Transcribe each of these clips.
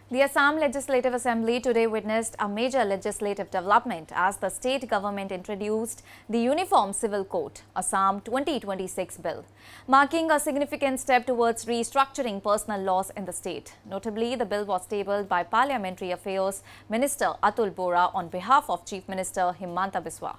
The Assam Legislative Assembly today witnessed a major legislative development as the state government introduced the Uniform Civil Code, Assam 2026 bill, marking a significant step towards restructuring personal laws in the state. Notably, the bill was tabled by Parliamentary Affairs Minister Atul Bora on behalf of Chief Minister Himanta Biswa.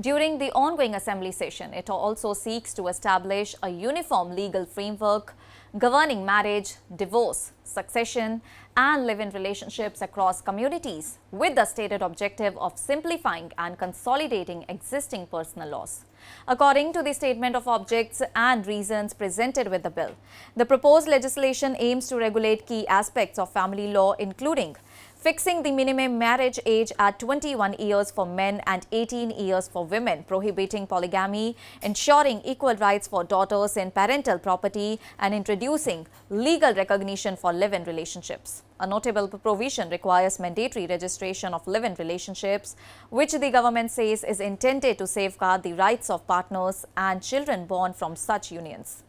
During the ongoing assembly session, it also seeks to establish a uniform legal framework governing marriage, divorce, succession, and live-in relationships across communities, with the stated objective of simplifying and consolidating existing personal laws. According to the statement of objects and reasons presented with the bill, the proposed legislation aims to regulate key aspects of family law, including fixing the minimum marriage age at 21 years for men and 18 years for women, prohibiting polygamy, ensuring equal rights for daughters in parental property, and introducing legal recognition for live-in relationships. A notable provision requires mandatory registration of live-in relationships, which the government says is intended to safeguard the rights of partners and children born from such unions.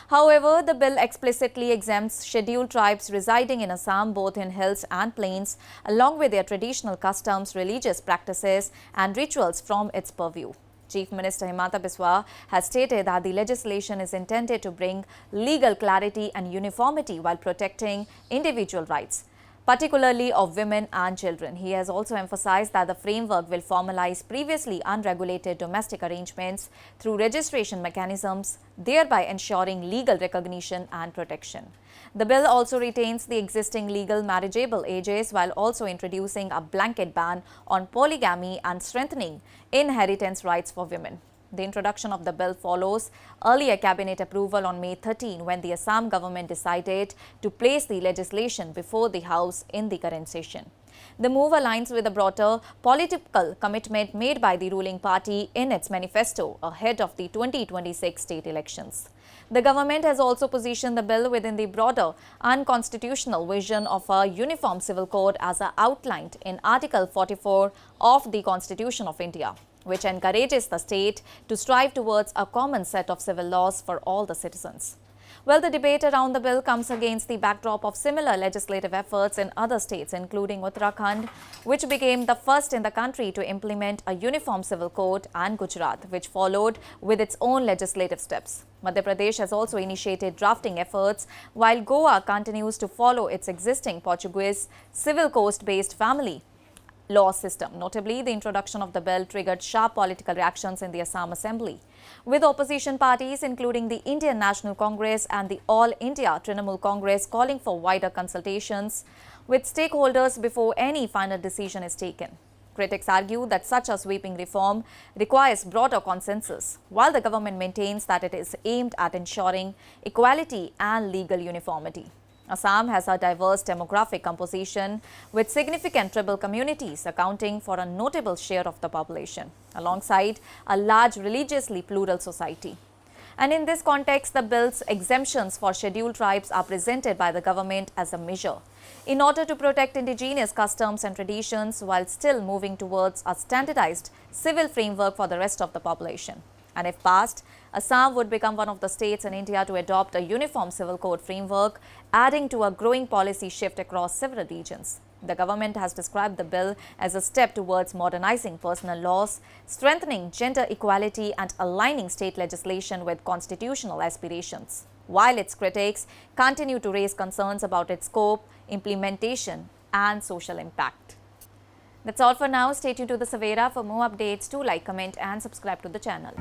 However, the bill explicitly exempts scheduled tribes residing in Assam both in hills and plains, along with their traditional customs, religious practices and rituals from its purview. Chief Minister Himanta Biswa has stated that the legislation is intended to bring legal clarity and uniformity while protecting individual rights, particularly of women and children. He has also emphasized that the framework will formalize previously unregulated domestic arrangements through registration mechanisms, thereby ensuring legal recognition and protection. The bill also retains the existing legal marriageable ages while also introducing a blanket ban on polygamy and strengthening inheritance rights for women. The introduction of the bill follows earlier cabinet approval on May 13 when the Assam government decided to place the legislation before the House in the current session. The move aligns with the broader political commitment made by the ruling party in its manifesto ahead of the 2026 state elections. The government has also positioned the bill within the broader unconstitutional vision of a uniform civil code as outlined in Article 44 of the Constitution of India, which encourages the state to strive towards a common set of civil laws for all the citizens. Well, the debate around the bill comes against the backdrop of similar legislative efforts in other states, including Uttarakhand, which became the first in the country to implement a uniform civil code, and Gujarat, which followed with its own legislative steps. Madhya Pradesh has also initiated drafting efforts, while Goa continues to follow its existing Portuguese civil coast-based family law system. Notably, the introduction of the bill triggered sharp political reactions in the Assam Assembly, with opposition parties including the Indian National Congress and the All India Trinamool Congress calling for wider consultations with stakeholders before any final decision is taken. Critics argue that such a sweeping reform requires broader consensus, while the government maintains that it is aimed at ensuring equality and legal uniformity. Assam has a diverse demographic composition with significant tribal communities accounting for a notable share of the population, alongside a large religiously plural society. And in this context, the bill's exemptions for scheduled tribes are presented by the government as a measure in order to protect indigenous customs and traditions while still moving towards a standardized civil framework for the rest of the population. And if passed, Assam would become one of the states in India to adopt a uniform civil code framework, adding to a growing policy shift across several regions. The government has described the bill as a step towards modernizing personal laws, strengthening gender equality and aligning state legislation with constitutional aspirations, while its critics continue to raise concerns about its scope, implementation and social impact. That's all for now. Stay tuned to the Savera for more updates. Do like, comment and subscribe to the channel.